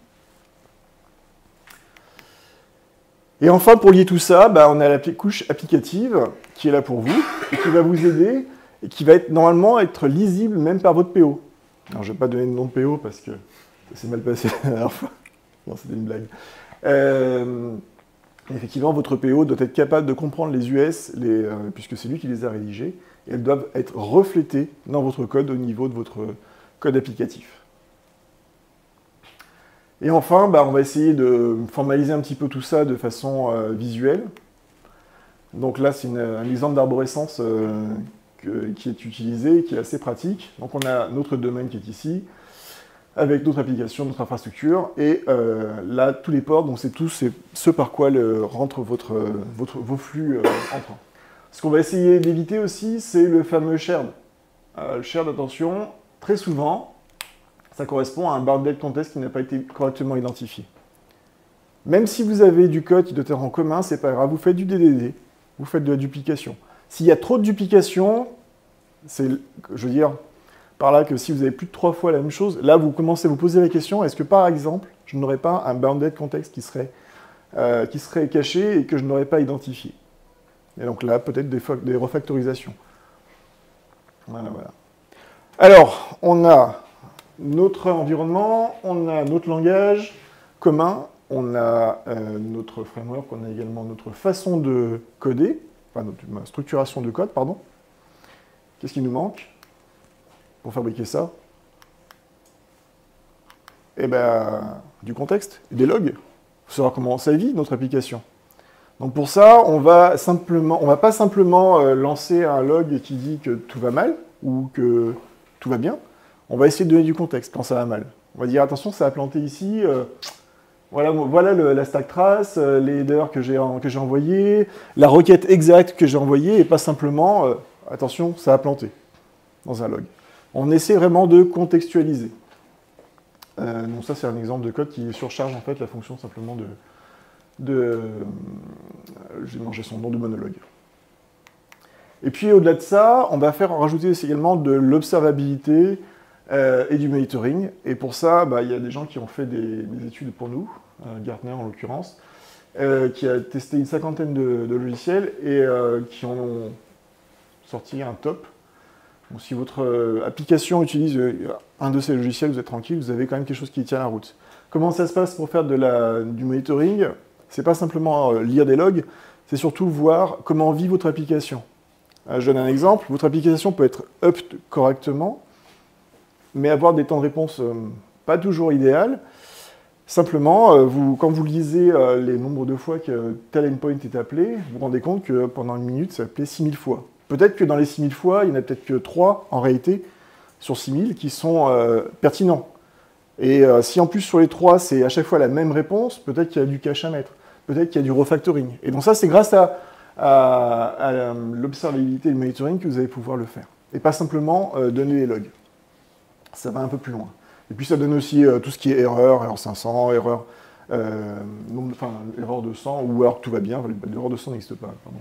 S5: Et enfin, pour lier tout ça, on a la couche applicative qui est là pour vous et qui va vous aider et qui va normalement être lisible même par votre PO. Alors, je ne vais pas donner le nom de PO parce que ça s'est mal passé la dernière fois. Non, c'était une blague. Effectivement, votre PO doit être capable de comprendre les US, puisque c'est lui qui les a rédigés, et elles doivent être reflétées dans votre code au niveau de votre code applicatif. Et enfin, on va essayer de formaliser un petit peu tout ça de façon visuelle. Donc là, c'est un exemple d'arborescence qui est utilisé, qui est assez pratique. Donc on a notre domaine qui est ici, avec notre application, notre infrastructure, et là, tous les ports, donc c'est tout ce par quoi rentrent vos flux entrants. Ce qu'on va essayer d'éviter aussi, c'est le fameux shared. Le shared, attention, très souvent, ça correspond à un bounded context qui n'a pas été correctement identifié. Même si vous avez du code qui doit être en commun, c'est pas grave, vous faites du DDD, vous faites de la duplication. S'il y a trop de duplication, c'est, je veux dire, par là que si vous avez plus de 3 fois la même chose, là vous commencez à vous poser la question, est-ce que par exemple, je n'aurais pas un bounded context qui serait caché et que je n'aurais pas identifié? Et donc là, peut-être des refactorisations. Voilà. Alors, on a notre environnement, on a notre langage commun, on a notre framework, on a également notre façon de coder, enfin notre structuration de code, pardon. Qu'est-ce qui nous manque pour fabriquer ça? Eh bien, du contexte, des logs. Il faut savoir comment ça vit notre application. Donc pour ça, on va pas simplement lancer un log qui dit que tout va mal ou que tout va bien. On va essayer de donner du contexte quand ça va mal. On va dire attention, ça a planté ici. Voilà la stack trace, les headers que j'ai envoyés, la requête exacte que j'ai envoyée et pas simplement attention, ça a planté dans un log. On essaie vraiment de contextualiser. Donc ça, c'est un exemple de code qui surcharge en fait la fonction simplement j'ai mangé son nom de monologue. Et puis au-delà de ça, on va rajouter également de l'observabilité et du monitoring. Et pour ça, il y a des gens qui ont fait des études pour nous, Gartner en l'occurrence, qui a testé une 50aine de logiciels et qui ont sortir un top. Bon, si votre application utilise un de ces logiciels, vous êtes tranquille, vous avez quand même quelque chose qui tient la route. Comment ça se passe pour faire du monitoring? C'est pas simplement lire des logs, c'est surtout voir comment vit votre application. Je donne un exemple, votre application peut être up correctement, mais avoir des temps de réponse pas toujours idéal. Simplement, quand vous lisez les nombres de fois que tel endpoint est appelé, vous vous rendez compte que pendant une minute, c'est appelé 6000 fois. Peut-être que dans les 6000 fois, il n'y en a peut-être que 3 en réalité sur 6000 qui sont pertinents. Et si en plus sur les 3, c'est à chaque fois la même réponse, peut-être qu'il y a du cache à mettre, peut-être qu'il y a du refactoring. Et donc ça, c'est grâce à l'observabilité et le monitoring que vous allez pouvoir le faire. Et pas simplement donner les logs. Ça va un peu plus loin. Et puis ça donne aussi tout ce qui est erreur 500, erreur 200, ou alors tout va bien, l'erreur 200 n'existe pas, pardon,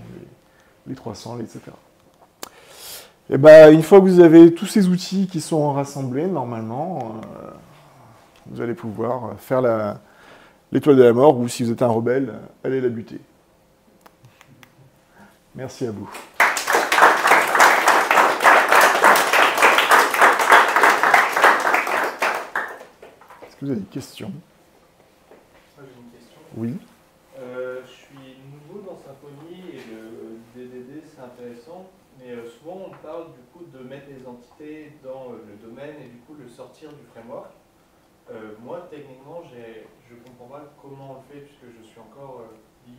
S5: les 300, etc. Et ben, une fois que vous avez tous ces outils qui sont rassemblés, normalement, vous allez pouvoir faire l'étoile de la mort, ou si vous êtes un rebelle, allez la buter. Merci à vous. Est-ce que vous avez des questions?
S6: Moi j'ai une question.
S5: Oui.
S6: Je suis nouveau dans Symfony et le DDD c'est intéressant, mais souvent on parle du coup de mettre les entités dans le domaine et du coup le sortir du framework. Moi techniquement je comprends pas comment on le fait puisque je suis encore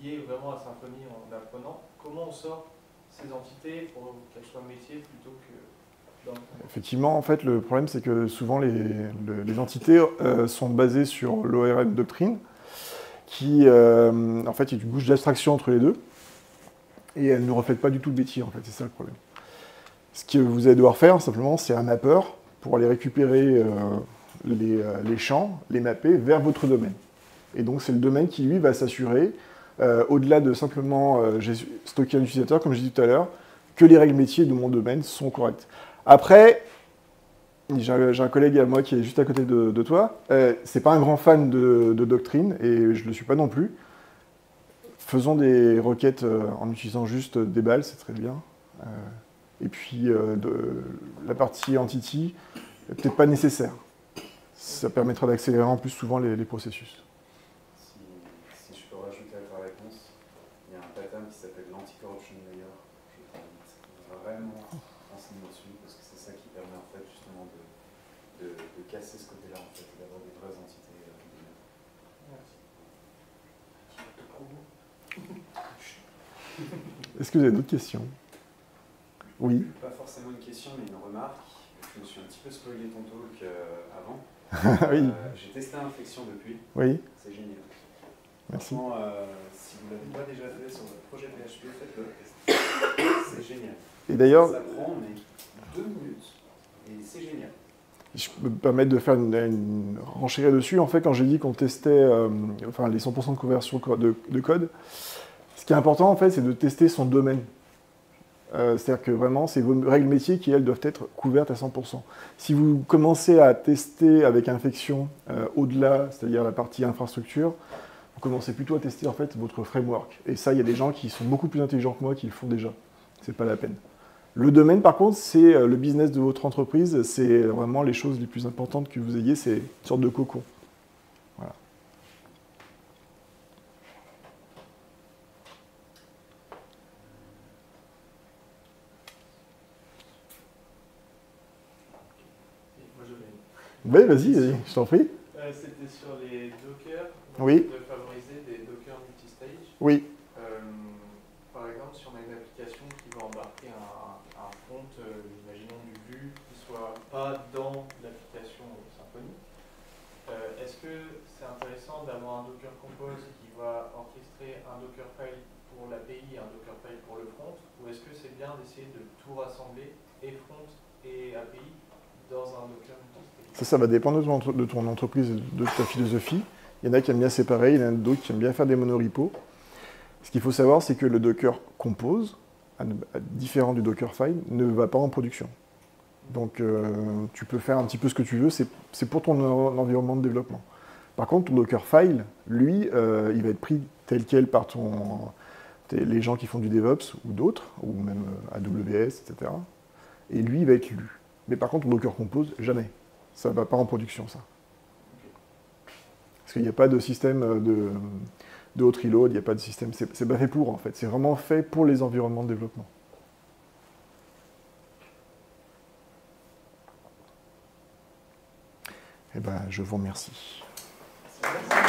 S6: lié vraiment à Symfony en apprenant. Comment on sort ces entités pour qu'elles soient métiers plutôt que dans le framework?
S5: Effectivement, en fait, le problème, c'est que souvent, les entités sont basées sur l'ORM Doctrine, qui, en fait, est une bouche d'abstraction entre les deux, et elle ne reflète pas du tout le métier, en fait, c'est ça le problème. Ce que vous allez devoir faire, simplement, c'est un mapper pour aller récupérer les champs, les mapper vers votre domaine. Et donc, c'est le domaine qui, lui, va s'assurer, au-delà de simplement stocker un utilisateur, comme j'ai dit tout à l'heure, que les règles métiers de mon domaine sont correctes. Après, j'ai un collègue à moi qui est juste à côté de toi, c'est pas un grand fan de doctrine, et je le suis pas non plus. Faisons des requêtes en utilisant juste des balles, c'est très bien. Et puis, la partie entity, peut-être pas nécessaire. Ça permettra d'accélérer en plus souvent les processus.
S4: Si je peux rajouter à ta réponse, il y a un pattern qui s'appelle l'anti-corruption layer. Je t'invite vraiment à renseigner dessus parce que c'est ça qui permet en fait justement de casser ce côté-là en fait, d'avoir des vraies entités.
S5: Est-ce que vous avez d'autres questions? Oui.
S4: Pas forcément une question mais une remarque. Je me suis un petit peu spoilé ton talk avant.
S5: Oui.
S4: J'ai testé Inflexion depuis.
S5: Oui.
S4: C'est génial.
S5: Merci.
S4: Franchement, si vous ne l'avez pas déjà fait sur votre projet PHP, faites-le test. C'est génial.
S5: Et d'ailleurs,
S4: ça prend mais 2 minutes et c'est génial.
S5: Je peux me permettre de faire une renchérir dessus. En fait, quand j'ai dit qu'on testait les 100% de conversion de code, ce qui est important, en fait, c'est de tester son domaine. C'est-à-dire que vraiment, c'est vos règles métiers qui, elles, doivent être couvertes à 100%. Si vous commencez à tester avec Inflexion au-delà, c'est-à-dire la partie infrastructure, vous commencez plutôt à tester en fait votre framework. Et ça, il y a des gens qui sont beaucoup plus intelligents que moi qui le font déjà. C'est pas la peine. Le domaine, par contre, c'est le business de votre entreprise. C'est vraiment les choses les plus importantes que vous ayez. C'est une sorte de cocon. Voilà. Oui, vas-y, je t'en prie.
S6: C'était sur les Docker,
S5: Oui.
S6: de favoriser des Docker multistage.
S5: Oui.
S6: Par exemple, si on a une application qui va embarquer un front, imaginons du Vue, qui ne soit pas dans l'application Symfony, est-ce que c'est intéressant d'avoir un Docker Compose qui va orchestrer un Dockerfile pour l'API et un Dockerfile pour le front, ou est-ce que c'est bien d'essayer de tout rassembler, et front et API, dans un Docker multistage?
S5: Ça va dépendre de ton entreprise, de ta philosophie. Il y en a qui aiment bien séparer, il y en a d'autres qui aiment bien faire des monorepos. Ce qu'il faut savoir, c'est que le Docker Compose, différent du Dockerfile, ne va pas en production. Donc, tu peux faire un petit peu ce que tu veux, c'est pour ton environnement de développement. Par contre, ton Dockerfile, lui, il va être pris tel quel par C'est les gens qui font du DevOps ou d'autres, ou même AWS, etc. Et lui, il va être lu. Mais par contre, Docker Compose, jamais. Ça ne va pas en production, ça. Parce qu'il n'y a pas de système de hot reload, il n'y a pas de système. C'est pas fait pour, en fait. C'est vraiment fait pour les environnements de développement. Eh ben, je vous remercie.
S3: Merci.